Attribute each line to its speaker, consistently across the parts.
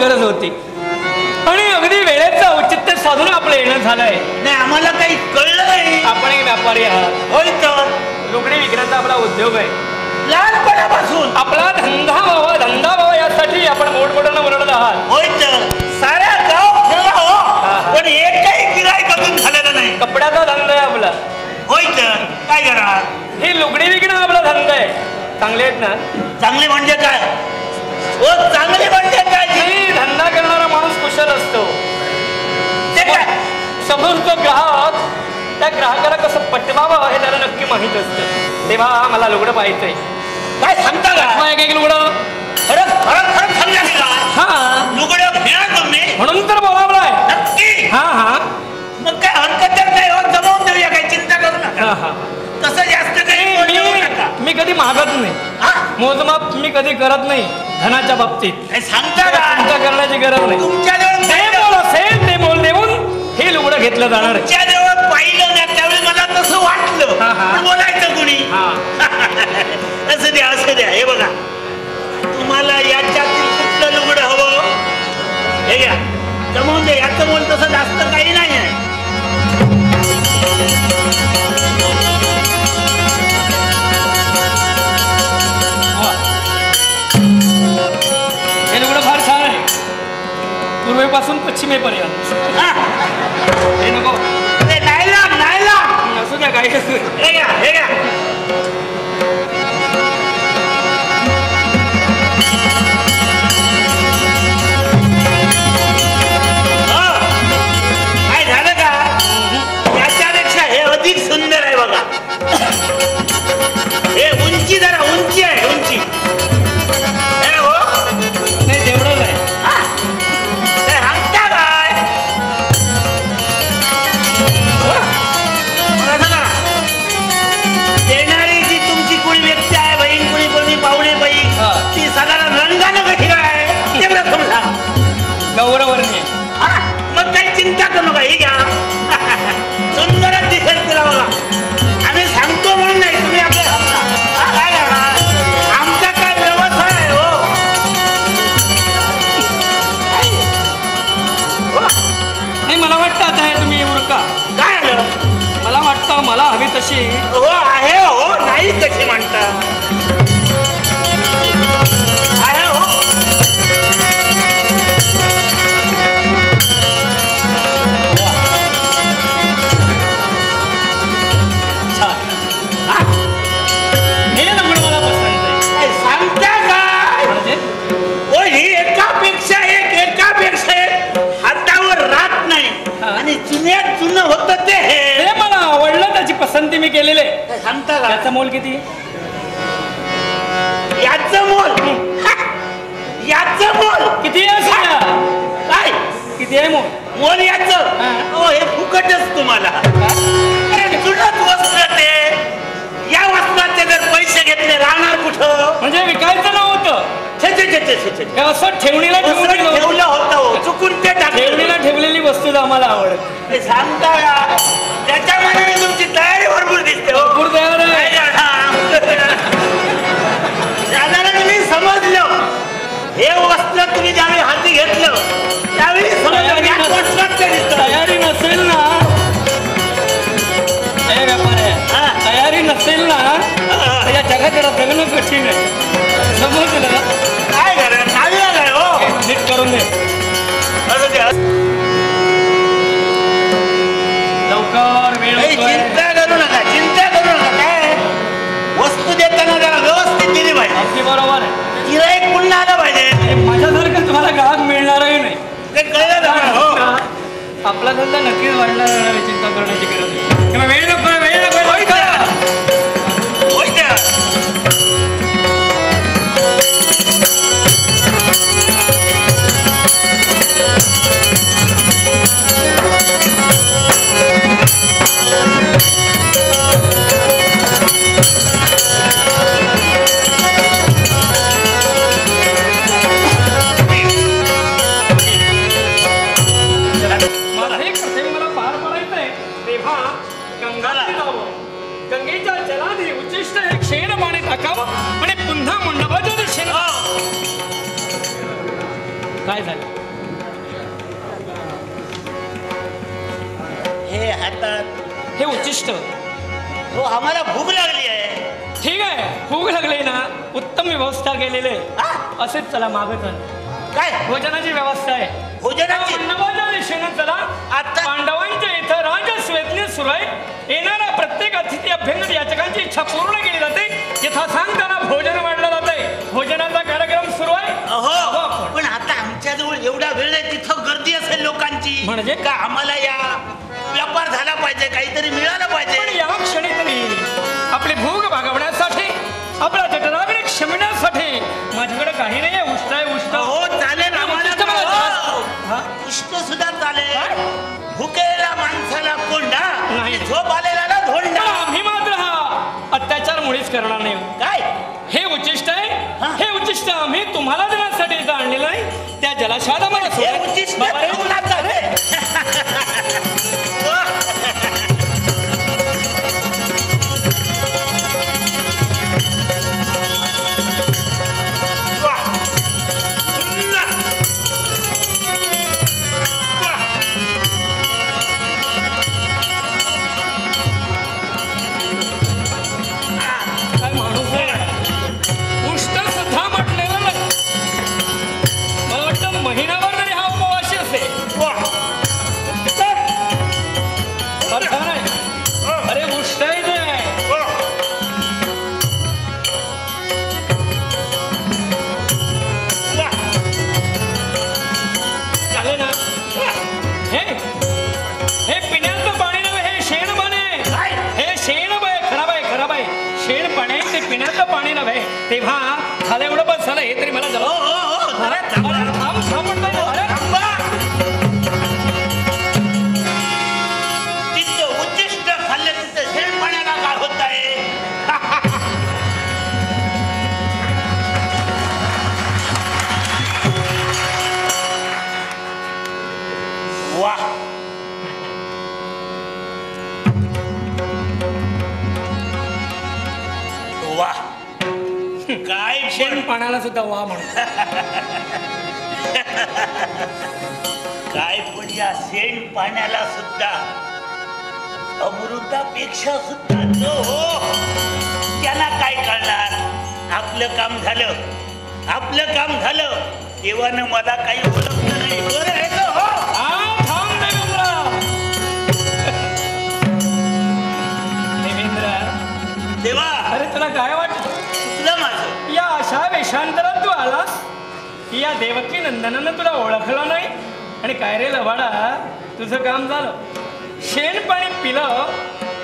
Speaker 1: गरज होती आणि अगदी वेळेचं औचित्य साधून आपलं येणं झालंय.
Speaker 2: नाही आम्हाला काही कळलं नाही.
Speaker 1: आपण एक व्यापारी आहात.
Speaker 2: होय तर
Speaker 1: लुगडी विकण्याचा आपला उद्योग आहे.
Speaker 2: लहानपणापासून
Speaker 1: आपला धंदा व्हावा यासाठी आपण मोठमोठ्यानं ओरडत आहात.
Speaker 2: होय तर साऱ्या गाव फिरला हो पण एकही गिऱ्हाईक अजून झालेलं नाही.
Speaker 1: कपड्याचा धंदा आहे आपला.
Speaker 2: होय तर काय करणार.
Speaker 1: ही लुगडी विकणं आपला धंदा आहे. चांगले आहेत ना.
Speaker 2: चांगले म्हणजे काय हो चांगले म्हणजे काय
Speaker 1: नाही धंदा करणारा माणूस कुशल असतो.
Speaker 2: ते काय
Speaker 1: समोरचा ग्राहक त्या ग्राहकाला कसं पटवावं हे त्याला नक्की माहित असतं. तेव्हा मला लुगडं पाहिजे.
Speaker 2: काय सांगता का
Speaker 1: एक लुगडं
Speaker 2: खरंच खरंच खरंच सांगा.
Speaker 1: हा
Speaker 2: लुगडं घेणार तुम्ही
Speaker 1: म्हणून तर बोलावलाय.
Speaker 2: नक्की.
Speaker 1: हा हा
Speaker 2: मग काय हरकत नाही हो जमवून देऊया काही चिंता करू नका. तसं जास्त काही
Speaker 1: मी कधी मागत नाही. मोजमाप मी कधी करत नाही धनाच्या बाबतीत.
Speaker 2: सांगता का
Speaker 1: चिंता करण्याची गरज नाही.
Speaker 2: तुमच्या
Speaker 1: असेल ते मोल देऊन हे लुगडं घेतलं जाणार आहे.
Speaker 2: तुमच्या जवळ पाहिलं ना त्यावेळी मला तसं वाटलं पण बोलायचं कुणी. असं द्या असं द्या. हे बघा तुम्हाला याच्यातील कुठलं लुगडं हवं हे घ्या जमवून दे. याचं मोल तसं जास्त काही नाही आहे.
Speaker 1: हे लुगडं फार छान आहे पूर्वेपासून पश्चिमेपर्यंत. हे नको
Speaker 2: नायलॉन नायलॉन
Speaker 1: असू द्या काही असू.
Speaker 2: हे घ्या हे घ्या. काय झालं का याच्यापेक्षा हे अधिक सुंदर आहे बघा. हे उंची जरा उंची आहे उंची. हे हो
Speaker 1: नाही तेवढंच आहे.
Speaker 2: हे हंगता काय देणारी जी तुमची कुणी व्यक्ती आहे बहीण कुणी कोणी पाहुणे बाई ती साधारण रंगानं कशी काय तेवढं समजा.
Speaker 1: गौरवर्णीय.
Speaker 2: मग काही चिंता करू नका. हे घ्या सुंदरच दिसेल तुला बघा. आम्ही सांगतो म्हणून नाही तुम्ही आपल्या काय करणार. आमचा काय व्यवसाय आहे हो.
Speaker 1: नाही मला वाटतं आता हे तुम्ही उरका.
Speaker 2: काय आलं
Speaker 1: मला वाटतं मला हवी तशी
Speaker 2: हो आहे हो नाही कशी म्हणता आहे हो.
Speaker 1: हे लग्न मला पसंत आहे.
Speaker 2: सांगता काय
Speaker 1: म्हणजे
Speaker 2: हो ही एकापेक्षा एक हातावर राहत नाही आणि जुन्यात जुनं होतं ते
Speaker 1: हे मला आवडलं. त्याची पसंती मी केलेली आहे.
Speaker 2: सांगता का
Speaker 1: त्याचं मोल किती.
Speaker 2: याचं मोल
Speaker 1: किती आहे सगळ्या
Speaker 2: काय
Speaker 1: किती आहे मोल.
Speaker 2: मोल याचं हो हे फुकटच तुम्हाला. जुनच वस्त्र ते या वस्त्राचे जर पैसे घेतले राहणार कुठं.
Speaker 1: म्हणजे विकायचं नव्हतं.
Speaker 2: हे
Speaker 1: असं ठेवणीला
Speaker 2: ठेवलं होतं चुकून ते
Speaker 1: ठेवणीला ठेवलेली वस्तू आम्हाला आवडत.
Speaker 2: ते सांगता का त्याच्या मनाने तुमची तयारी भरपूर दिसते हो.
Speaker 1: भरपूर तयार आहे.
Speaker 2: साधारण मी समजलं हे वस्त्र तुम्ही ज्यावेळी हाती घेतलं त्यावेळी
Speaker 1: तयारी नसेल ना हे व्यापार आहे. तयारी नसेल ना तर या जगात जगणं कठीण आहे. समजलं ना.
Speaker 2: काय करा नाविला काय हो
Speaker 1: नीट करून दे. लवकर वेळ
Speaker 2: चिंता करू नका काय वस्तू देताना जरा व्यवस्थित दिली पाहिजे.
Speaker 1: अगदी बरोबर आहे.
Speaker 2: गिऱ्हाईक पुन्हा आलं पाहिजे.
Speaker 1: माझ्यासारखं तुम्हाला ग्राहक मिळणारही नाही.
Speaker 2: ते कळलं ना हो.
Speaker 1: आपला धंदा नक्कीच वाढणार आहे. चिंता करण्याची गरज नाही. तेव्हा वेळ नको गंगेच्या जलाधी उच्चिष्ट एक शेण पाणी टाकावं आणि पुन्हा मंडपाच्या दिशेने काय काय झालं?
Speaker 2: हे हातात
Speaker 1: हे उच्चिष्ट.
Speaker 2: हो, आम्हाला भूक लागली आहे.
Speaker 1: ठीक आहे, भूक लागली ना, उत्तम व्यवस्था केलेली आहे. असेच चला मागं चला.
Speaker 2: काय
Speaker 1: भोजनाची व्यवस्था आहे.
Speaker 2: भोजनाची?
Speaker 1: पांडवाच्या दिशेनं चला.
Speaker 2: आता
Speaker 1: पांडवांच्या इथं राजस्वेदने सुरू आहे. येणाऱ्या प्रत्येक अतिथी अभ्यंगत याचकांची इच्छा पूर्ण केली जाते. यथा सांग त्यांना भोजन वाढलं जाते. भोजनाचा कार्यक्रम सुरू आहे.
Speaker 2: हो, पण आता आमच्याजवळ एवढा वेळ आहे, तिथं गर्दी असेल लोकांची.
Speaker 1: म्हणजे?
Speaker 2: का आम्हाला या व्यापार झाला पाहिजे, काहीतरी मिळालं
Speaker 1: पण
Speaker 2: पाहिजे.
Speaker 1: या क्षणी तरी आपली भूक भागवण्यासाठी, आपला जठराग्नी क्षमिण्यासाठी माझ्याकडे काही नाही आहे. उष्ट आहे, उष्ट.
Speaker 2: हो चालेल,
Speaker 1: हा?
Speaker 2: उष्ट सुद्धा चालेल. भुकेला माणसाला कोंडा,
Speaker 1: नाही.
Speaker 2: झोप आलेला ना
Speaker 1: पण
Speaker 2: धोंडा.
Speaker 1: आम्ही मात्र हा अत्याचार मुळीच करणार नाही.
Speaker 2: काय
Speaker 1: हे उच्चिष्ट आहे.
Speaker 2: हा?
Speaker 1: हे उच्चिष्ट आम्ही तुम्हाला देण्यासाठी इथं आणलेलं आहे. त्या जलाशयात आम्हाला
Speaker 2: हे
Speaker 1: सोडा.
Speaker 2: उच्चिष्ट
Speaker 1: बाबा रे.
Speaker 2: ठेवून आता रे.
Speaker 1: काय माणूस आहे. उष्ट सुद्धा म्हटलेलं नाही. मला वाटतं महिनाभर तरी हा उपवासी असेल. फार छान आहे. अरे उष्ट आहे ते. चालेल ना. हे हे पिण्याचं पाणी नव्हे, हे शेण पाणी आहे. हे शेण आहे, खराब आहे, खराब आहे. शेण पाणी आहे, ते पिण्याचं पाणी नव्हे. तेव्हा झालं एवढं बस झालं. हे तरी मला
Speaker 2: हो
Speaker 1: जरा
Speaker 2: हो हो, जरा थांबा.
Speaker 1: थांब म्हणताय ना. अरे
Speaker 2: थांबा. तिथं उच्चिष्ट खाल्लं, तिथं शेण पाण्याला काय होत आहे? वा, वा, काय
Speaker 1: शेण पाण्याला सुद्धा वा म्हणतो.
Speaker 2: काय पण या शेण पाण्याला सुद्धा अमृतापेक्षा सुद्धा जो हो, त्यांना काय कळणार? आपलं काम झालं, आपलं काम झालं. देवानं मला काही ओळखलं नाही. बरं आहे का? हो,
Speaker 1: थांब देवेंद्र. देवेंद्र,
Speaker 2: देवा
Speaker 1: अरे तुला काय वाटत?
Speaker 2: चुकलं माझं.
Speaker 1: या अशा वेशांतरात तू आलास की या देवकी नंदनानं तुला ओळखलं नाही. आणि काय रे लवाडा, तुझं काम झालं. शेण पाणी पिलं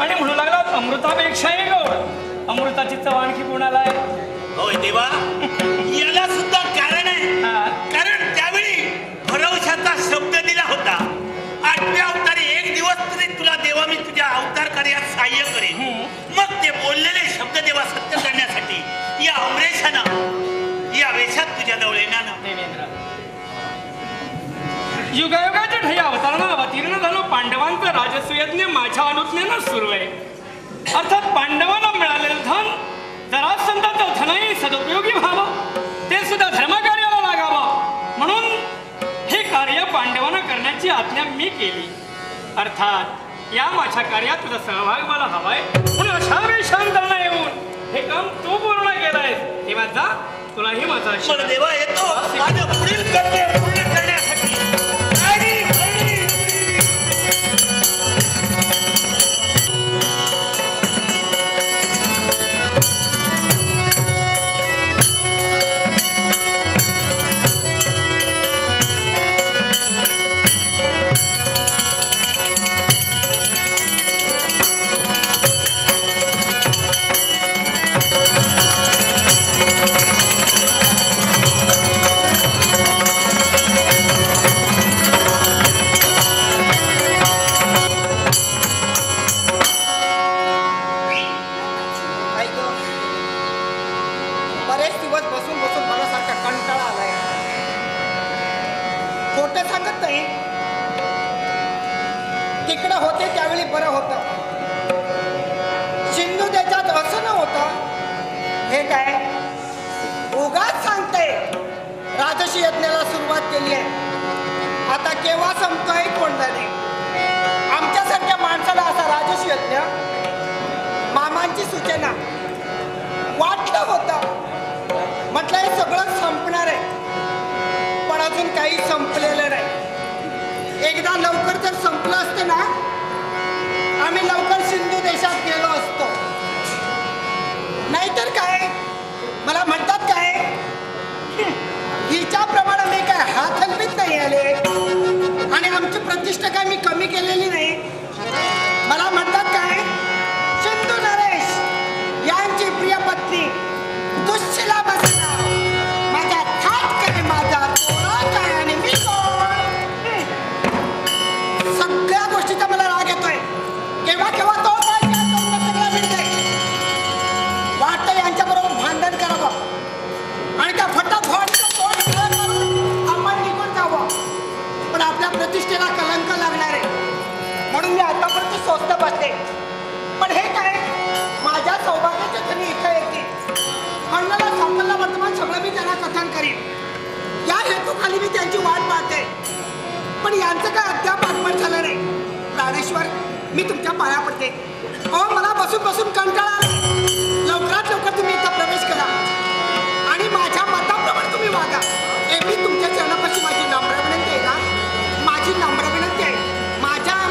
Speaker 1: आणि म्हणू लागला अमृतापेक्षाही गोड. अमृताची चव आणखी कोणाला आहे?
Speaker 2: होय देवा, याला सुद्धा कारण आहे.
Speaker 1: हा.
Speaker 2: कारण त्यावेळी भरवशाचा शब्द दिला होता. 8व्या अवतारी एक दिवस तरी तुला देवा मी तुझ्या अवतार कार्यात सहाय्य करेन. मग ते बोललेले शब्द देवा सत्य करण्यासाठी या अमरेशानं या वेशात तुझ्या जवळ येणार.
Speaker 1: देवेंद्र, युगायुगाच्या ठाई अवतारणा अवतीर्ण झालो. पांडवांचं राजसूयज्ञ माझ्या अनुज्ञेनं सुरू आहे. अर्थात पांडवांना मिळालेलं धन जरासंधाचं धनही सदुपयोगी व्हावं, ते सुद्धा धर्मकार्याला लागावं म्हणून हे कार्य पांडवांना करण्याची आज्ञा मी केली. अर्थात या माझ्या कार्यात तुझा सहभाग मला हवाय. म्हणून अशा वेशांतरणा येऊन हे काम तू पूर्ण केलंय. तेव्हा जा, तुलाही माझा
Speaker 2: पण देवा येतो माझं पुढील कर्तव्य पूर्ण करण्यासाठी.
Speaker 3: बरेच दिवस बसून बसून मला सारखा कंटाळा आलाय. खोटं सांगत नाही. तिकडं होते त्यावेळी बरं होतं. सिंधू देशात असं न होतं. हे काय उगाच सांगते. राजशी यज्ञाला सुरुवात केली आहे. आता केव्हा संपतोय कोण जाणे. आमच्यासारख्या माणसाला असा राजशी यज्ञ मामांची सूचना वाटलं होतं. म्हटलं हे सगळं संपणार आहे, पण अजून काही संपलेलं नाही. एकदा लवकर जर संपलं असतं ना, आम्ही लवकर सिंधू देशात गेलो असतो. नाहीतर काय, मला म्हणतात काय, हिच्याप्रमाणे मी काय हात हलवीत नाही आले आणि आमची प्रतिष्ठा काय मी कमी केलेली नाही. मला म्हणतात काय, सिंधू नरेश यांची प्रिय पत्नी दुःशिला बसला माझा थाट काय, माझा तोडा काय आणि मी कोण. सगळ्या गोष्टीचा मला राग येतोय. केव्हा केव्हा तो सगळं मिळते. वाटतं यांच्याबरोबर भांडण करावं आणि त्या फटाफट आपण निघून जावं, पण आपल्या प्रतिष्ठेला कलंक लागणार आहे म्हणून मी आतापर्यंत स्वस्त बसते. पण हे काय, माझ्या सौभाग्याच्या धनी इथं येते. खंडाला सापडला वर्तमान सगळं मी त्यांना कथन करीन. या हेतूखाली मी त्यांची वाट पाहते, पण यांचं काय अद्याप आगमन झालं नाही. प्राणेश्वर, मी तुमच्या पाया पडते. हो, मला बसून बसून कंटाळा आला. लवकरात लवकर तुम्ही इथं प्रवेश करा आणि माझ्या मताप्रमाणे तुम्ही वागा. मी तुमच्या चरणापाशी माझी नम्र विनंती आहे ना, माझी नम्र विनंती आहे. माझ्या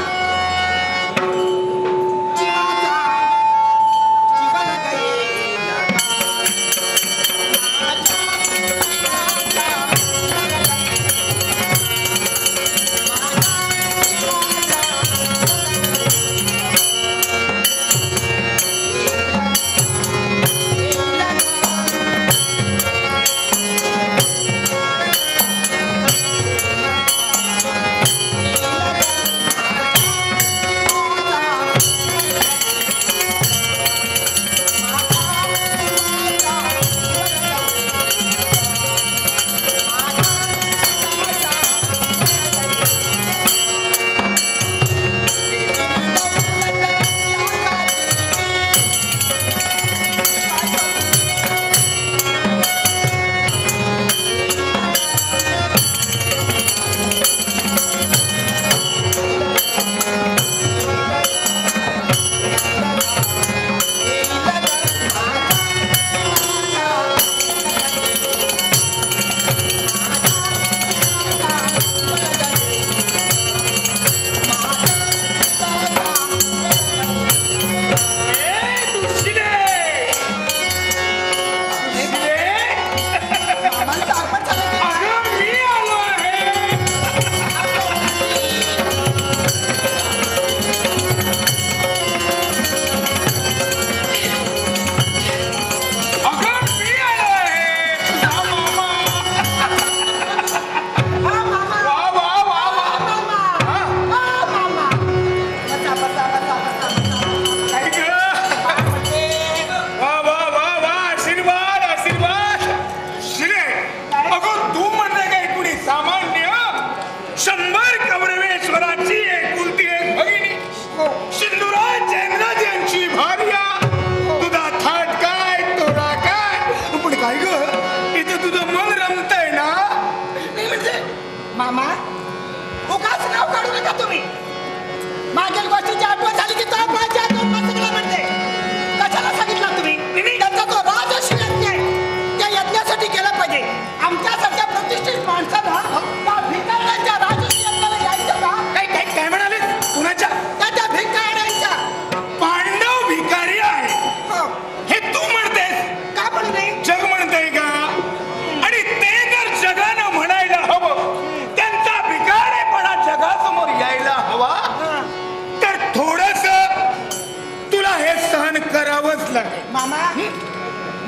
Speaker 3: मामा,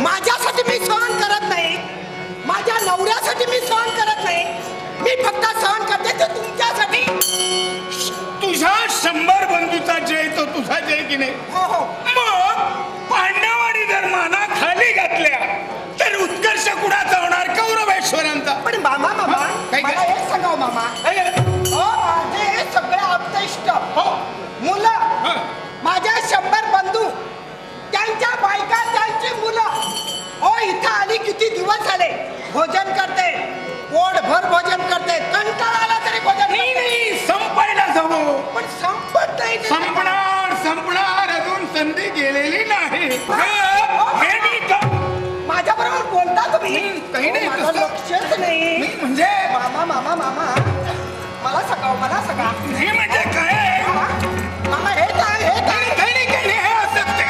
Speaker 3: माझ्यासाठी मी सहन करत नाही, माझ्या नवऱ्यासाठी मी सहन करत नाही. मी फक्त सहन करते ते तुमच्यासाठी.
Speaker 4: तुझ्या 100 बंधूचा जय तो तुझा जय की नाही.
Speaker 3: हो हो.
Speaker 4: मग पांडवांनी जर माना खाली घातल्या तर उत्कर्ष कुणाचा होणार? कौरवेश्वरांचा.
Speaker 3: पण मामा मला एक सांगाव मामा, माझे सगळे आप्तेष्ट मुलं, माझ्या 100 बंधू, त्यांच्या बायका, त्यांची मुलं इथं आली किती दिवस झाले, भोजन करते,
Speaker 4: संधी गेलेली नाही. हे मी
Speaker 3: माझ्या बरोबर बोलता तुम्ही?
Speaker 4: काही नाही,
Speaker 3: माझं
Speaker 4: तसं-
Speaker 3: लक्षच नाही.
Speaker 4: म्हणजे
Speaker 3: मामा मामा मामा मला सकाळ मला सकाळ.
Speaker 4: हे म्हणजे काय?
Speaker 3: मामा हे काय हे काय?
Speaker 4: काही नाही हे असत ते.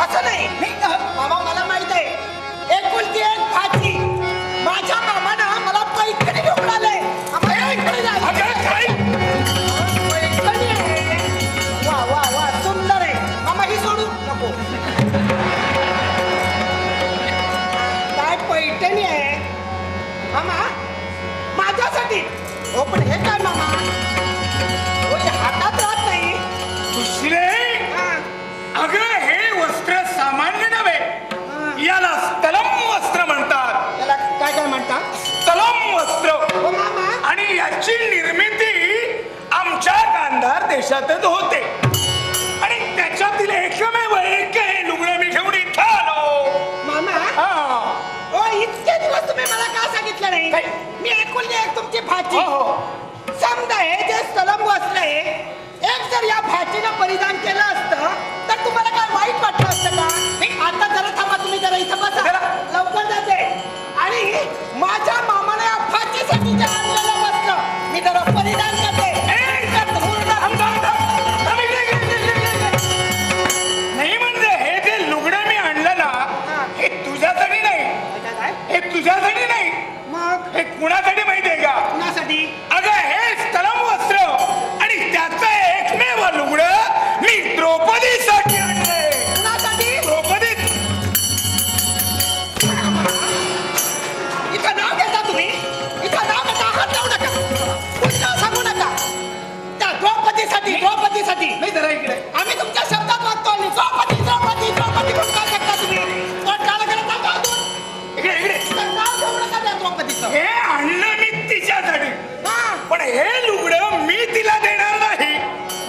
Speaker 3: असं नाही. मामा मला माहित आहे एकुलती एक भाची माझ्या मामानं मला पैठणी घेऊन आलंय. आम्हाला इकडे जायचं.
Speaker 4: अगं काय?
Speaker 3: पैठणी आहे. वा वा वा सुंदर आहे. मामा ही सोडू नको. काय पैठणी आहे मामा माझ्यासाठी? हो पण हे काय मामा? हो हे हातात राहत नाही.
Speaker 4: दुसरे
Speaker 3: हा.
Speaker 4: अगं हे वस्त्र सामान्य नव्हे. याला स्थलम वस्त्र म्हणतात.
Speaker 3: त्याला काय काय म्हणतात?
Speaker 4: स्थलम वस्त्र.
Speaker 3: हो मामा.
Speaker 4: आणि याची निर्मिती आमच्या गांधार देशातच होते. आणि त्याच्यातील एकमेव एक हे लुगडं मी घेऊन इथं आलो.
Speaker 3: मामा हो इतके दिवस तुम्ही मला का सांगितलं नाही?
Speaker 4: काय?
Speaker 3: मी एकुलती एक तुमची भाची.
Speaker 4: हो.
Speaker 3: समजा हे जे स्थलम वस्त्र आहे एक जर या भाचीनं परिधान केलं असतं तर तुम्हाला काय वाईट वाटलं असतं का? आता जरा थांबा तुम्ही जरा इथं बसा. लवकर जाते. आणि माझ्या मामाने या भाचीसाठी जे आणलेलं वस्त्र मी जरा परिधान करते.
Speaker 4: नाही म्हणजे हे जे लुगडं मी आणलं ना हे तुझ्यासाठी नाही. हे तुझ्यासाठी नाही.
Speaker 3: मग
Speaker 4: हे कुणासाठी माहितीये का?
Speaker 3: कुणासाठी?
Speaker 4: अगं हे स्थलम वस्त्र आणि त्याचं एकमेव लुगडं मी द्रौपदीसाठी आणलंय.
Speaker 3: कुणासाठी?
Speaker 4: द्रौपदी
Speaker 3: इथं नाव घेता तुम्ही? इथं नाव घेता हात लावू नका. पुन्हा सांगू नका. त्या द्रौपदीसाठी द्रौपदीसाठी
Speaker 4: नाही जरा इकडे.
Speaker 3: आम्ही तुमच्या शब्दात वागतो. आणि द्रौपदी द्रौपदी द्रौपदी म्हणून काय करता तुम्ही? पण काला करत नका अजून.
Speaker 4: इकडे इकडे.
Speaker 3: इथं नाव घेऊ नका त्या द्रौपदीचं.
Speaker 4: हे आणलं मी तिच्यासाठी.
Speaker 3: हा.
Speaker 4: पण हे लुगडं मी तिला देणार नाही.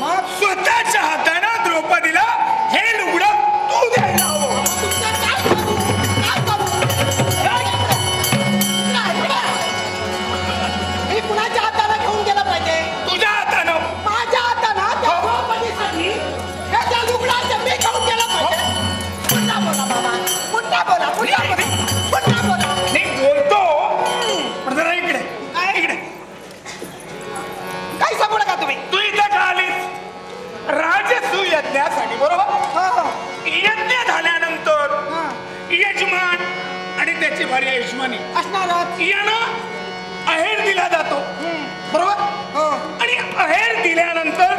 Speaker 3: मग
Speaker 4: स्वतःच्या हातानं द्रौपदीला हे लुगडं तू द्यायला हवं.
Speaker 3: तुमचं काय करू? काय करू? मी कुणाच्या हाताला घेऊन गेलं पाहिजे?
Speaker 4: तुझ्या हातानं.
Speaker 3: माझ्या हातानं त्या द्रौपदीसाठी हे ज्या लुगडाचं मी घेऊन गेलं पाहिजे. पुन्हा बोला बाबा. पुन्हा बोला. पुन्हा बोला. पुन्हा बोला.
Speaker 4: मी बोलतो पण जरा इकडे.
Speaker 3: काय?
Speaker 4: इकडे.
Speaker 3: काही सांगू नका तुम्ही.
Speaker 4: तू इथं का आलीस? राजसूय यज्ञासाठी बरोबर.
Speaker 3: हो हो
Speaker 4: यज्ञ झाल्यानंतर
Speaker 3: हा.
Speaker 4: यजमान आणि त्याची भार्या यजमानी
Speaker 3: असणारच.
Speaker 4: यानं अहेर दिला जातो बरोबर.
Speaker 3: हो
Speaker 4: आणि अहेर दिल्यानंतर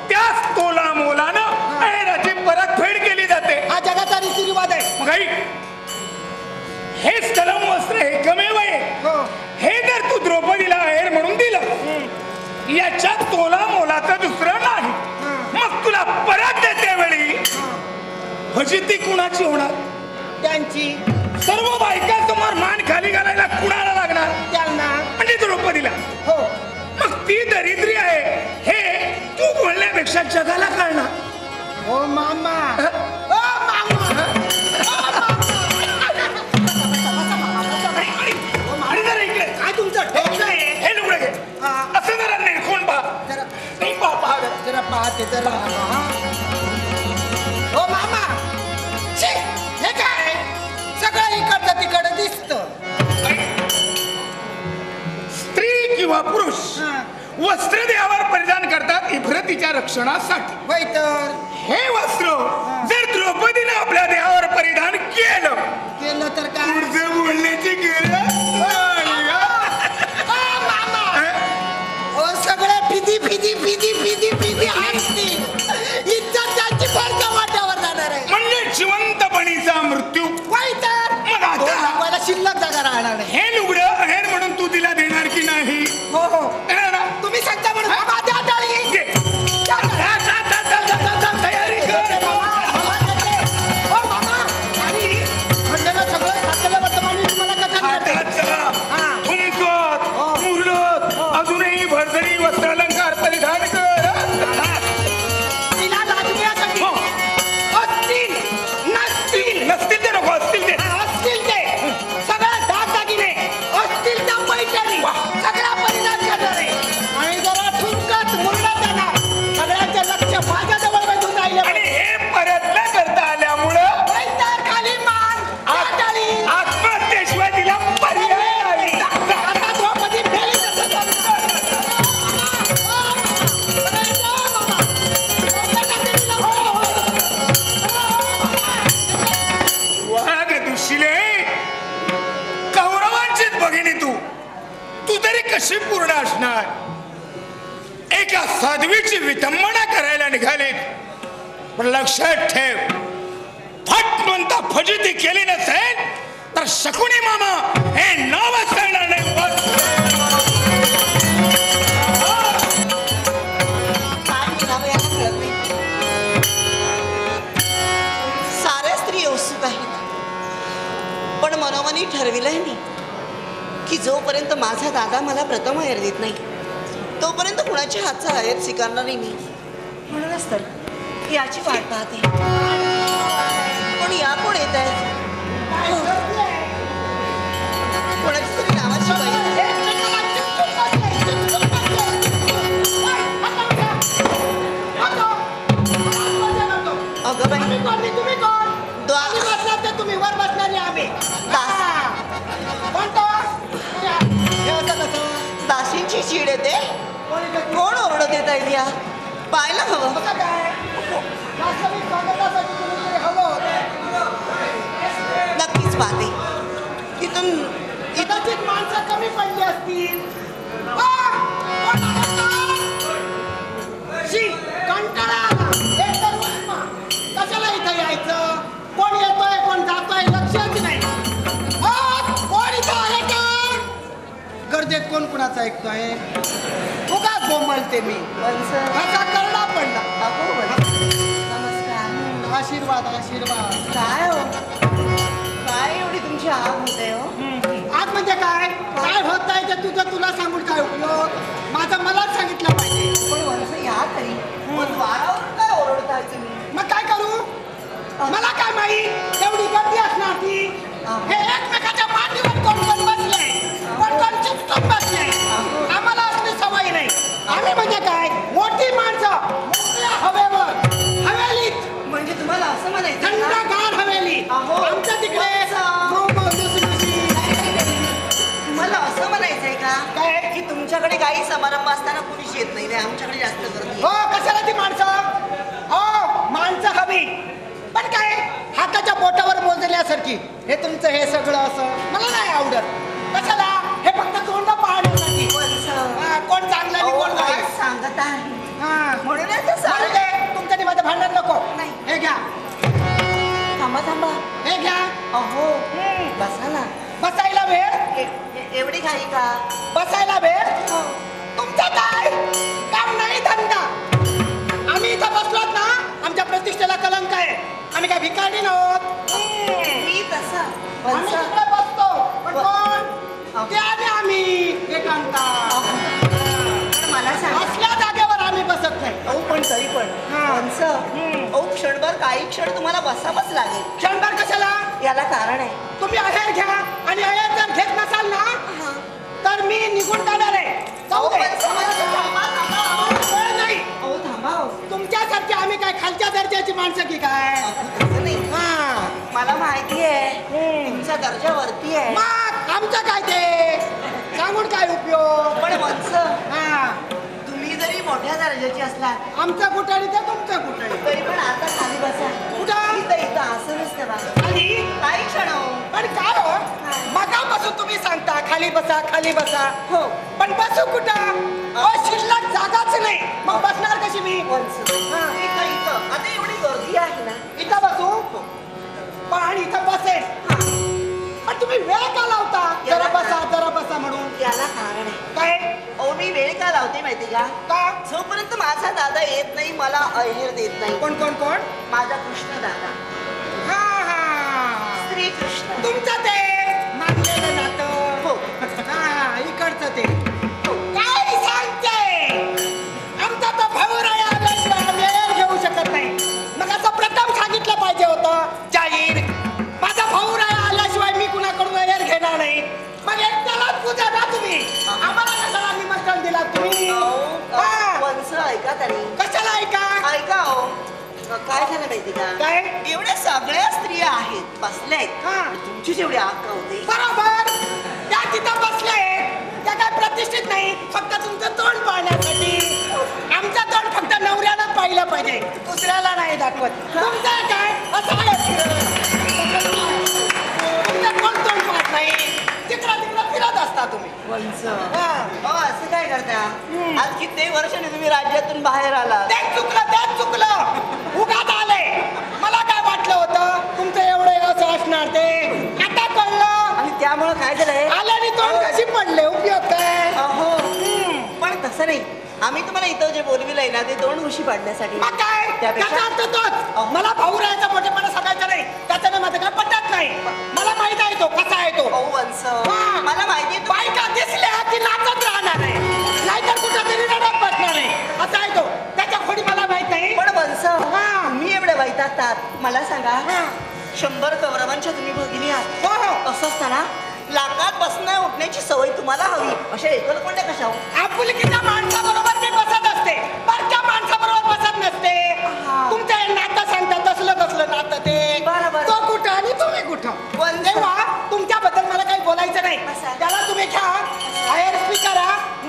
Speaker 4: त्याच तोला मोलानं अहेराची परतफेड केली जाते.
Speaker 3: हा जगाचा रीतिरिवाज आहे.
Speaker 4: मग ऐक, हे स्थलम वस्त्र एकमेव आहे.
Speaker 3: हो
Speaker 4: हे जर तू द्रौपदीला अहेर म्हणून दिलं याच्यात तोला मोलाचं दुसरं नाही. मग तुला परत देते वेळी फजिती कुणाची होणार?
Speaker 3: त्यांची
Speaker 4: सर्व बायकांसमोर मान खाली घालायला कुणाला लागणार?
Speaker 3: त्यांना.
Speaker 4: म्हणजे द्रौपदीला.
Speaker 3: हो
Speaker 4: मग ती दरिद्री आहे हे तू बोलण्यापेक्षा जगाला कळणार.
Speaker 3: हो मामा. ओ मामा. ओ मामा.
Speaker 4: आणि जरा इकडे
Speaker 3: काय तुमचं ठोकलं आहे?
Speaker 4: हे लुगडं घे.
Speaker 3: हा.
Speaker 4: असं जरा निरखून पहा.
Speaker 3: जरा
Speaker 4: नाही पहा.
Speaker 3: जरा पाहते जरा. हो मामा. शी, हे काय सगळं इकडचं तिकडं दिसतं.
Speaker 4: स्त्री किंवा पुरुष वस्त्र देहावर परिधान करतात इफरतीच्या रक्षणासाठी.
Speaker 3: होय तर.
Speaker 4: हे वस्त्र जर द्रौपदीने आपल्या देहावर परिधान केलं
Speaker 3: केलं तर काय?
Speaker 4: पुढचं बोलण्याची गरज
Speaker 3: सगळे फिदी फिदी फिदी फिदी फिदी हसतील. इज्जत त्यांची भरच्या वाट्यावर जाणार आहे.
Speaker 4: म्हणजे जिवंतपणीचा मृत्यू.
Speaker 3: होय तर.
Speaker 4: मग आता
Speaker 3: आपल्याला शिल्लक जागा राहणार नाही.
Speaker 4: हे लुगडं अहेर म्हणून तू तिला देणार की नाही?
Speaker 3: हो हो
Speaker 4: देणार ना?
Speaker 3: तुम्ही सांगता म्हणून मामा द्या टाळी.
Speaker 4: घे. तयारी कर.
Speaker 3: हो मामा. आणि म्हणलेलं सगळं खाल्लेलं वर्तमान मी तुम्हाला कथन करते.
Speaker 4: हाताचा थुंकत मुरत अजूनही भरजरी वस्त्रालंकार परिधान कर.
Speaker 3: तिला
Speaker 4: साध्वीची विटंबना करायला निघाले. पण लक्षात ठेव, फट म्हणता फजिती केली नसेल तर शकुनी मामा हे नावच करणार नाही.
Speaker 5: साऱ्या स्त्री उत्सुक आहेत, पण मनोमनी ठरविलंय मी की जोपर्यंत माझा दादा मला प्रथम अयर देत नाही तोपर्यंत कुणाच्या हातचा अयर स्वीकारणार नाही मी. म्हणूनच तर याची वाट पाहते. पण या कोण येत आहेत? कोणाची तरी नावाची बाई. अगं बाई,
Speaker 3: तुम्ही कोण? तुम्ही वर बसणारी आम्ही.
Speaker 5: दासींची चीड येते. कोण ओरडत येत आहे या? पाहायला हवं. नक्कीच पाहते. तिथून
Speaker 3: कदाचित माणसं कमी पडली असतील. कशाला इथं यायचं? कोण येतोय कोण जातोय लक्षच नाही. कोण इथं आहे का? गर्दीत कोण कुणाचं ऐकतोय? उगाच बोंबलते मी. असा करडा पडला.
Speaker 5: नमस्कार.
Speaker 3: आशीर्वाद आशीर्वाद.
Speaker 5: काय हो, काय एवढी तुमची आग होते हो?
Speaker 3: आज म्हणजे काय काय होत आहे ते तुझं तुला सांगून काय उपयोग? माझं मलाच सांगितलं पाहिजे.
Speaker 5: पण वंश या तरी पण वारावरून काय ओरडताय तुम्ही?
Speaker 3: मग काय करू? मला काय माहित एवढी गर्दी असणार ती. हे एकमेकाच्या मांडीवर कोण कोण बसले, कोण कोण चिपटून बसले. आम्हाला असली सवय नाही. आम्ही म्हणजे काय मोठी माणसं मोकळ्या हवेवर हवेलीत.
Speaker 5: म्हणजे तुम्हाला असं म्हणायचं
Speaker 3: थंडगार हवेली. आमच्या तिकडे
Speaker 5: तुम्हाला असं म्हणायचंय का
Speaker 3: काय?
Speaker 5: की तुमच्याकडे काही समारंभ असताना कुणीच येत नाही, आमच्याकडे जास्त गर्दी.
Speaker 3: हो कशाला ती माणसं? हो माणसं हवी, पण काय हाताच्या बोटावर मोजल्यासारखी. हे तुमचं हे सगळं असं मला नाही आवडत. कशाला? हे फक्त तोंड पाहण्यासाठी. कोण चांगलं आणि कोण वाईट
Speaker 5: सांगत आहे. म्हणूनच
Speaker 3: चालू दे. तुमच्या माझं भांडण नको.
Speaker 5: नाही.
Speaker 3: हे घ्या.
Speaker 5: थांबा थांबा.
Speaker 3: हे घ्या.
Speaker 5: अहो बसा ना.
Speaker 3: बसायला वेळ?
Speaker 5: एवढी घाई का?
Speaker 3: बसायला वेळ? तुमचं काय काम नाही धंदा. आम्ही इथं बसलोत ना, आमच्या प्रतिष्ठेला कलंक आहे. आम्ही काय भिकारी नव्हत.
Speaker 5: मी तसा
Speaker 3: आम्ही तिकडे बसतो. पण कोण? ते आणि आम्ही एकांता.
Speaker 5: पण मला सांग,
Speaker 3: असल्या जागेवर आम्ही बसत नाही.
Speaker 5: अहो पण तरी पण वंश, अहो क्षणभर काही क्षण तुम्हाला बसावंच लागेल.
Speaker 3: क्षणभर कशाला?
Speaker 5: याला कारण आहे.
Speaker 3: तुम्ही अहेर घ्या आणि अहेर जर घेत नसाल ना तर मी निघून जाणार आहे. जाऊ दे. वेळ नाही.
Speaker 5: अहो थांबा.
Speaker 3: तुमच्यासारखी आम्ही काय खालच्या दर्जाची माणसं की काय?
Speaker 5: तसं नाही.
Speaker 3: हा
Speaker 5: मला माहिती आहे तुमचा दर्जा वरती आहे.
Speaker 3: मग आमचं काय ते सांगून काय उपयोग?
Speaker 5: पण वंश,
Speaker 3: हा
Speaker 5: तुम्ही जरी मोठ्या दर्जाची असलात
Speaker 3: आमचं कुठे ते तुमचं कुठे.
Speaker 5: तरी पण आता खाली बसा.
Speaker 3: कुठं?
Speaker 5: इथं इथं असं नसतं बा.
Speaker 3: आणि
Speaker 5: काही क्षण हो.
Speaker 3: पण काय हो मगापासून तुम्ही सांगता खाली बसा खाली बसा.
Speaker 5: हो
Speaker 3: पण बसू कुठं? शिल्लक जागाच नाही. मग बसणार कशी मी?
Speaker 5: वंश, इथं इथं आता एवढी गर्दी आहे ना.
Speaker 3: इथं बसू? पण इथं बसेल. पण तुम्ही वेळ का लावता? जरा बसा म्हणून.
Speaker 5: याला कारण आहे.
Speaker 3: काय?
Speaker 5: अहो मी वेळ का लावते माहिती का?
Speaker 3: का?
Speaker 5: जोपर्यंत माझा दादा येत नाही मला अहेर देत नाही.
Speaker 3: कोण कोण कोण?
Speaker 5: माझा कृष्ण दादा.
Speaker 3: हा हा
Speaker 5: श्री कृष्ण.
Speaker 3: तुमचं ते मानलेलं नातं.
Speaker 5: हो.
Speaker 3: हा इकडचं ते. काय सांगते? आमचा तो भाऊ राया वेळ घेऊ शकत नाही. मग असं प्रथम सांगितलं पाहिजे होतं जाहीर. माझा भाऊ राया आल्याशिवाय मी कुणाकडून वेळ घेणार नाही. मग एकट्यालाच पूजा ना तुम्ही. आम्हाला कशाला निमंत्रण दिला तुम्ही?
Speaker 5: वंश ऐका तरी.
Speaker 3: कशाला ऐका?
Speaker 5: ऐका हो. काय झालं माहिती का?
Speaker 3: काय?
Speaker 5: एवढ्या सगळ्या स्त्रिया आहेत बसल्यात.
Speaker 3: हा.
Speaker 5: तुमची जेवढी आग का होते.
Speaker 3: बरोबर. त्या तिथं बसले त्या काय प्रतिष्ठित नाही. फक्त तुमचं तोंड पाहण्यासाठी. आमचं तोंड फक्त नवऱ्याला पाहिलं पाहिजे, दुसऱ्याला नाही दाखवत. तुमचं काय असं तुमचं कोण तोंड पाहत नाही. तिकडं फिरत असत. आता तुम्ही
Speaker 5: वंश
Speaker 3: हा.
Speaker 5: असं काय करता आज कित्येक वर्षांनी तुम्ही राज्यातून बाहेर आला
Speaker 3: तेच चुकलं उगाच आले. मला काय वाटलं होतं तुमचं एवढं असं असणार ते आता कळलं.
Speaker 5: आणि त्यामुळे काय झालंय
Speaker 3: आल्याने तोंड कशी पडले उपयोग काय.
Speaker 5: अहो पण तसं नाही आम्ही तुम्हाला इथं जे बोलविलंय ना ते 2 उशी पाडण्यासाठी
Speaker 3: मग काय
Speaker 5: त्यापेक्षा
Speaker 3: त्याचा अर्थ तोच. मला भाऊ राहायचा मोठेपणा सांगायचा नाही त्याच्याने माझं काय पटत नाही. मला माहित आहे तो कसा आहे तो.
Speaker 5: भाऊ वंश
Speaker 3: हा.
Speaker 5: मला माहिती
Speaker 3: बायका दिसल्या की नाचत राहणार आहे नाहीतर कुठं तरी रडत बसणार आहे असा आहे तो. त्याच्या खोडी मला माहित नाही.
Speaker 5: पण वंश
Speaker 3: हा.
Speaker 5: मी एवढे वैतागतात मला सांगा
Speaker 3: हा.
Speaker 5: 100 कौरवांच्या तुम्ही भगिनी आहात
Speaker 3: हो हो
Speaker 5: असं असताना लाकात बसण्या उठण्याची सवय तुम्हाला हवी अशा एकल कोणत्या कशा हो
Speaker 3: आपुलकीच्या माणसाबरोबर मी बसत असते परक्या माणसाबरोबर बसत नसते. तुमचं हे नातं सांगतात तसलं नातं ते
Speaker 5: बरोबर.
Speaker 3: तो कुठं आणि तुम्ही कुठं. तेव्हा तुमच्याबद्दल मला काही बोलायचं नाही.
Speaker 5: बसा.
Speaker 3: त्याला तुम्ही घ्या बाहेर स्पीकर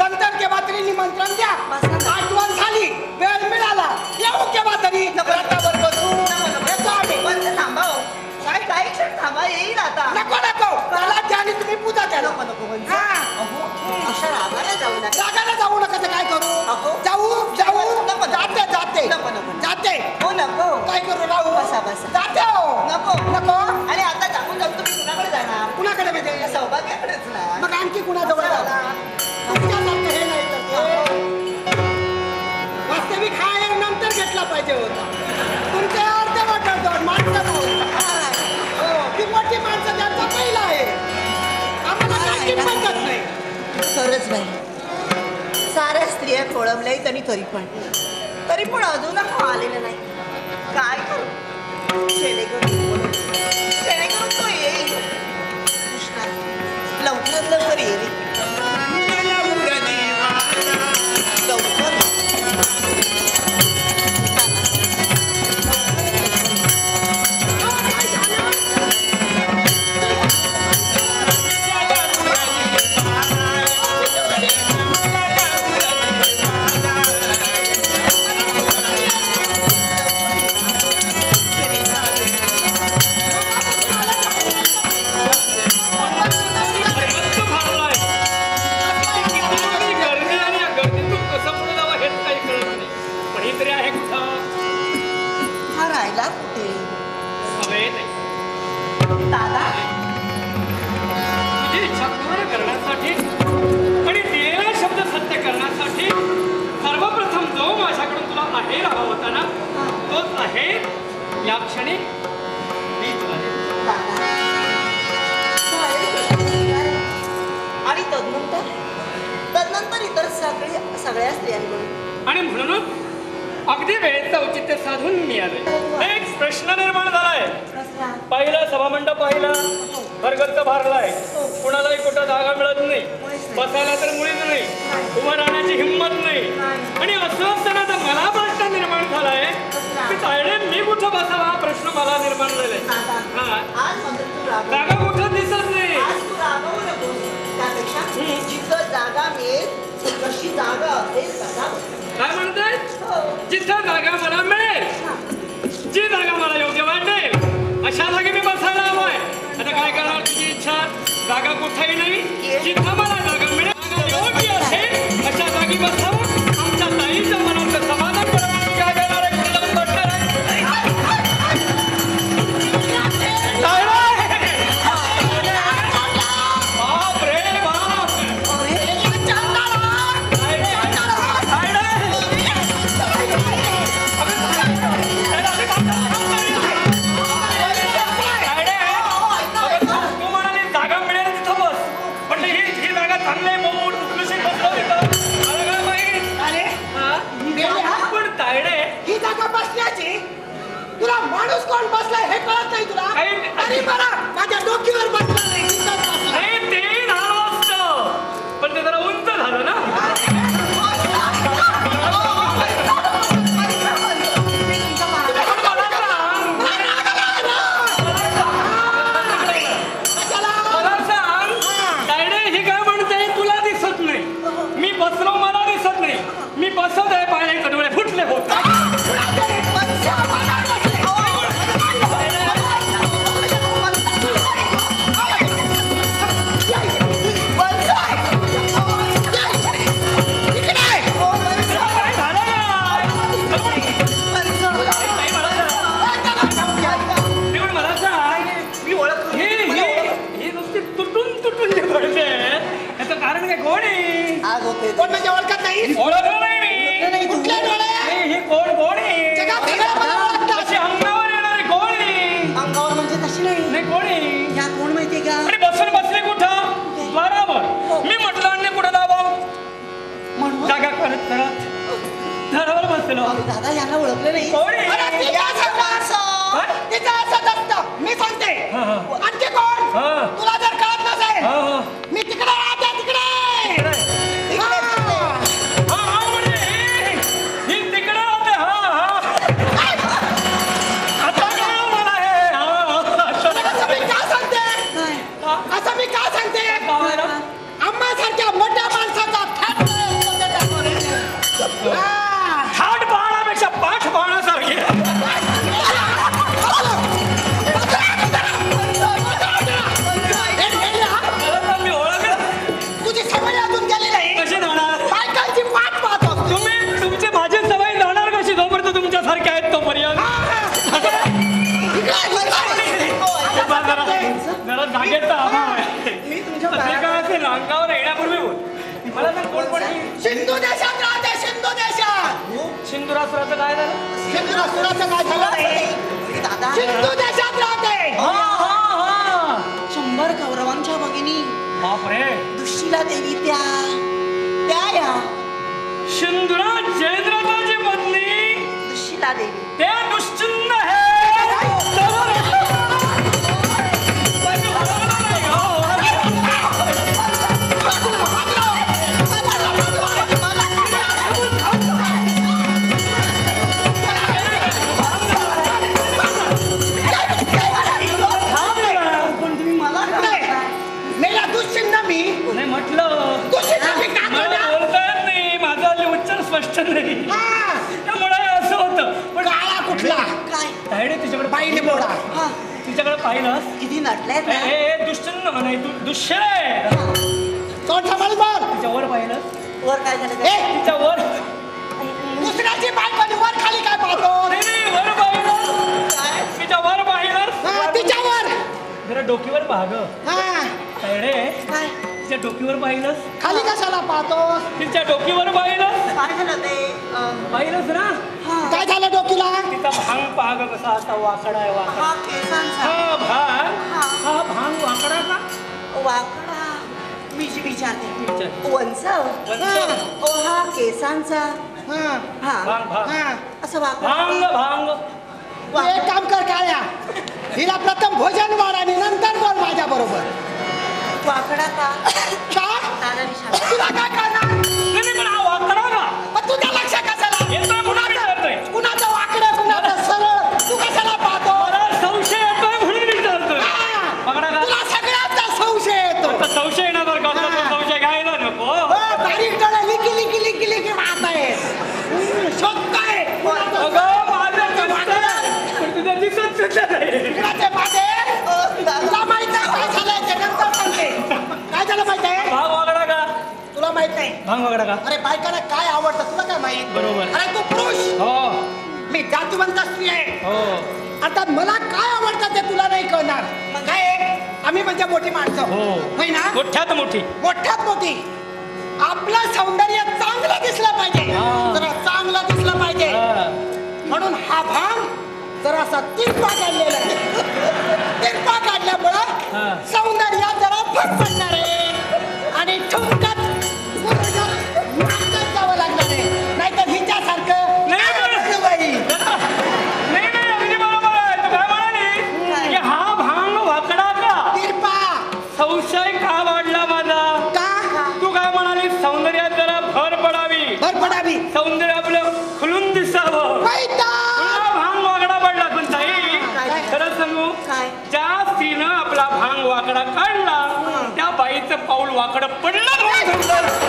Speaker 3: नंतर केव्हा तरी निमंत्रण द्या.
Speaker 5: बसा.
Speaker 3: आठवण झाली वेळ मिळाला येऊ केव्हा तरी रथावर बसू. येतो आम्ही.
Speaker 5: वंश थांबा हो काय काही क्षण थांबा येईल आता
Speaker 3: नको त्याला द्या आणि तुम्ही पूजा त्याला.
Speaker 5: नको नको वंश
Speaker 3: हा.
Speaker 5: अहो अशा रागाला जाऊ नका
Speaker 3: रागाला जाऊ नका तर काय करू.
Speaker 5: अहो.
Speaker 3: जाऊ
Speaker 5: नको.
Speaker 3: जाते
Speaker 5: नको, नको.
Speaker 3: जाते
Speaker 5: हो नको
Speaker 3: काय करू राहू.
Speaker 5: बसा.
Speaker 3: जाते हो.
Speaker 5: नको आणि आता जाऊन तुम्ही कुणाकडे जाणार
Speaker 3: कुणाकडे म्हणजे
Speaker 5: सौभाग्याकडेच ना
Speaker 3: मग आणखी कुणाजवळ जाऊ? तुमच्यासारखं हे नाही तर ते. वास्तविक हा एक नंतर घेतला पाहिजे होता. तुमचे अर्धे वाटत माणसं हो ती मोठी माणसं त्यांचा पहिला आहे आम्हाला काही किंमतच नाही.
Speaker 5: खरंच बाई साऱ्या स्त्रिया खोळंबल्यात आणि तरी पण अजून हा आलेला नाही काय करू जेणेकरून तो येईल कृष्णा लवकरात लवकर येईल लवकर दादा
Speaker 1: तुझी इच्छा पूर्ण करण्यासाठी आणि दिलेला शब्द सत्य करण्यासाठी सर्वप्रथम जो माझ्याकडून तुला आहेर हवा होता ना तोच आहेर या क्षणी मी तुला देतो.
Speaker 5: आणि तदनंतर इतर सगळ्या स्त्रियांकडून
Speaker 1: आणि म्हणूनच अगदी वेळेचं औचित्य साधून मी आलोय. एक प्रश्न निर्माण झालाय. पाहिला सभामंडप पाहिला भरगच्च भारलाय कुणालाही कुठं जागा मिळत नाही बसायला तर मुळीच नाही उभं राहण्याची हिंमत नाही. आणि असं असताना तर मला प्रश्न निर्माण झालाय की तायडे मी कुठं बसावा हा प्रश्न मला निर्माण झालाय. जागा कुठं दिसत नाही.
Speaker 5: त्यापेक्षा जिथं जागा मिळेल कशी जागा असेल तसा
Speaker 1: काय म्हणताय जिथं जागा मला मिळेल जी जागा मला योग्य वाटेल अशा जागी मी बसायला हवंय. आता काय करणार तुझी इच्छा जागा कुठेही नाही जिथं मला जागा मिळेल योग्य असेल अशा जागी बसावं. आमच्या ताईच्या मनाचं समाधान करण्याची काय करणार आहे कुणाला पटणार आहे. बाप रे बाप तू म्हणाली जागा मिळेल तिथं बस पण ही जागा चांगली मोड उकलूशी बसवली तर मला काय माहित.
Speaker 3: अरे
Speaker 1: पण तायडे
Speaker 3: ही जागा बसण्याची तुला माणूस कोण बसलाय हे कळत नाही तुला.
Speaker 1: काही-
Speaker 3: अरे बरा माझ्या डोकीवर बसला नाही इथंच बसला.
Speaker 1: नाही ते झालं असतं पण ते जरा उंच झालं ना. मला सांग तायडे ही काय म्हणते तुला दिसत नाही मी बसलो मला दिसत नाही मी बसत आहे पायाचे डोळे फुटले होत.
Speaker 5: पण
Speaker 3: नाहीस
Speaker 1: ओळखलं नाही मी.
Speaker 3: नाही कुठले डोळे
Speaker 1: ही कोण कोण आहे?
Speaker 3: जगात सगळ्या मला ओळखतात.
Speaker 1: अशी अंगावर येणारी कोण आहे?
Speaker 5: अंगावर म्हणजे तशी नाही.
Speaker 1: नाही कोण आहे?
Speaker 5: या कोण माहितीये का?
Speaker 1: आणि बसून बसले कुठं? द्वारावर. मी म्हटलं आणि कुठं दाबाव?
Speaker 5: म्हणून
Speaker 1: जागा करत करत घरावर बसलो.
Speaker 5: दादा यांना ओळखलं नाही.
Speaker 1: कोण आहे?
Speaker 3: अरे तिचं असं तिचं असंच असतं. मी सांगते
Speaker 1: हा, हा.
Speaker 3: आणखी कोण
Speaker 1: हा.
Speaker 3: तुला जर कळत नसेल
Speaker 1: हा, हा.
Speaker 3: मी तिकडे राहते तिकडे हा.
Speaker 1: हा, हा, म्हणे. ही तिकडे राहते. हा, हा. आता कळलं मला हे. हा, हा.
Speaker 3: असं मी का सांगते
Speaker 5: काय?
Speaker 3: असं मी का सांगते
Speaker 1: का बरं?
Speaker 3: आम्हासारख्या मोठ्या माणसाचा थाट
Speaker 1: थाट पाहण्यापेक्षा पाठ पाहण्यासारखी. मी ओळखलं.
Speaker 3: तुझी सवय अजून गेली नाही
Speaker 1: कशी जाणार?
Speaker 3: बायकांची वाट पाहतो
Speaker 1: तुम्ही तुमची माझी सवय जाणार कशी जोपर्यंत तुमच्यासारखे आहेत तोपर्यंत. जरा जागेत तर अभाव आहे.
Speaker 5: मी तुमच्या
Speaker 1: ते काय असेल अंगावर येण्यापूर्वी बोल. मला तर कोण कोण आहे?
Speaker 3: सिंधू देशात राहते सिंधू देशात
Speaker 1: सिंधुरासुराचं काय झालं?
Speaker 3: सिंधुरासुराचं काय झालं नाही
Speaker 5: दादा
Speaker 3: सिंधू देशात राहते
Speaker 1: हा, हा, हा.
Speaker 5: 100 कौरवांच्या भगिनी
Speaker 1: बापरे.
Speaker 5: दुष्टीला देवी त्या या
Speaker 1: सिंधुरा जयद्रथाची पत्नी
Speaker 5: दुष्टीला देवी.
Speaker 1: त्या दुश्चिन्ह आहे.
Speaker 5: पण तुम्ही मला का म्हणताय?
Speaker 3: मेला दुश्चिन्ह मी
Speaker 1: नाही म्हटलं
Speaker 3: दुश्चिन्ह मी का
Speaker 1: मला
Speaker 3: करणार?
Speaker 1: बोलता येत नाही. माझा हल्ली उच्चार स्पष्ट नाही.
Speaker 3: हा,
Speaker 1: त्यामुळे असं होतं. पण
Speaker 3: काळा कुठला
Speaker 5: काय?
Speaker 1: तायडे तिच्याकडे
Speaker 3: बाईने बोला
Speaker 5: हा
Speaker 1: तिच्याकडे पाहिलं.
Speaker 5: किती नटलायत ना.
Speaker 1: हे दुश्चिन्ह नाही दुष्य आहे.
Speaker 3: तोंड सांभाळून बोल
Speaker 1: तिच्यावर पाहिलं.
Speaker 5: वर काय झालं
Speaker 3: ए
Speaker 5: काय?
Speaker 1: तिच्यावर
Speaker 3: दुसऱ्याची बायको वर खाली काय पाहतो
Speaker 1: नाही, नाही, वर पाहिलं.
Speaker 5: काय?
Speaker 1: तिच्या वर पाहिलं.
Speaker 3: हा, तिच्यावर
Speaker 1: जरा डोकीवर पाह ग.
Speaker 3: हा
Speaker 1: तायडे
Speaker 5: काय?
Speaker 1: तिच्या डोकीवर पाहिलंस.
Speaker 3: खाली कशाला पाहतो
Speaker 1: तिच्या डोकीवर पाहिलंस.
Speaker 5: काय झालं ते?
Speaker 1: पाहिलंस ना.
Speaker 5: हा
Speaker 3: काय झालं डोकीला
Speaker 1: तिचा भांग पाह ग कसा असा वाकडा आहे वाकडा.
Speaker 5: हा केसांचा
Speaker 1: हा भांग.
Speaker 5: हा.
Speaker 1: हा भांग वाकडा का?
Speaker 5: वाकडा. मी विचारते
Speaker 1: विचार.
Speaker 5: वंचव.
Speaker 1: वंचव.
Speaker 5: ओ हा केसांचा.
Speaker 3: हा
Speaker 5: हा
Speaker 1: भांग भांग
Speaker 3: हा
Speaker 5: असं वाकडा.
Speaker 1: भांग भांग.
Speaker 3: तू एक काम कर काळ्या हिला प्रथम भोजन वाढ आणि नंतर बोल माझ्या बरोबर
Speaker 5: वाकडा का?
Speaker 3: का
Speaker 5: दादा विचार.
Speaker 3: तुला काय करणार
Speaker 1: नाही, नाही, पण हा वाकडा का?
Speaker 3: पण तुझ्या लक्षात कशाला
Speaker 1: येतोय म्हणून विचारतोय.
Speaker 3: कुणाचं वाकडं कुणाचं सरळ तू कशाला पाहतो
Speaker 1: मला संशय येतोय म्हणून विचारतोय.
Speaker 3: हा,
Speaker 1: वाकडा का?
Speaker 3: तुला सगळ्याचा संशय येतो
Speaker 1: आता संशय येणार का?
Speaker 3: हा.
Speaker 1: संशय घ्यायला नको.
Speaker 3: बारीक डोळे लिकी लिकी लिकी लिकी राहताय शोधताय कुणाचं
Speaker 1: अगं माझं दिसतंय. पण तुझं दिसत सुद्धा नाही.
Speaker 3: कुणाचे माझे तुला माहित आहे काय झालंय ते नंतर सांगते काय झालं माहित आहे
Speaker 1: भांग वाकडा का?
Speaker 3: तुला माहित नाही
Speaker 1: भांग वाकडा का?
Speaker 3: अरे बायकाला काय आवडतं तुला काय माहित
Speaker 1: बरोबर.
Speaker 3: अरे तू पुरुष
Speaker 1: हो
Speaker 3: मी जातीवंत स्त्री आहे
Speaker 1: हो
Speaker 3: आता मला काय आवडतं ते तुला नाही कळणार मग काय आम्ही म्हणजे मोठी माणसं
Speaker 1: हो.
Speaker 3: होय ना
Speaker 1: मोठ्यात मोठी.
Speaker 3: मोठ्यात मोठी आपलं सौंदर्य चांगलं दिसलं पाहिजे
Speaker 1: हा.
Speaker 3: जरा चांगलं दिसलं पाहिजे
Speaker 1: हा.
Speaker 3: म्हणून हा भांग जरासा तिरपा काढलेला आहे तिरपा काढल्यामुळं
Speaker 1: हा.
Speaker 3: सौंदर्य जरा फट पडणार आहे आणि ठुमकत नाचत जावं लागणार आहे नाहीतर हिच्यासारखं
Speaker 1: नाही,
Speaker 3: नाही बाई
Speaker 1: नाही नाही अगदी बरोबर आहे. तू काय म्हणाली की हा भांग वाकडा का?
Speaker 3: तिरपा
Speaker 1: संशय का वाढला माझा?
Speaker 3: का
Speaker 1: तू काय म्हणाली सौंदर्यात जरा भर पडावी.
Speaker 3: भर पडावी
Speaker 1: सौंदर्य आपलं खुलून दिसावं.
Speaker 3: पैदा
Speaker 1: पुन्हा भांग वाकडा पडला. पण ताई
Speaker 5: काय?
Speaker 1: खरं सांगू
Speaker 5: काय?
Speaker 1: ज्या स्त्रीनं आपला भांग वाकडा काढला त्या बाईचं पाऊल वाकडं पडलं म्हणून समजा.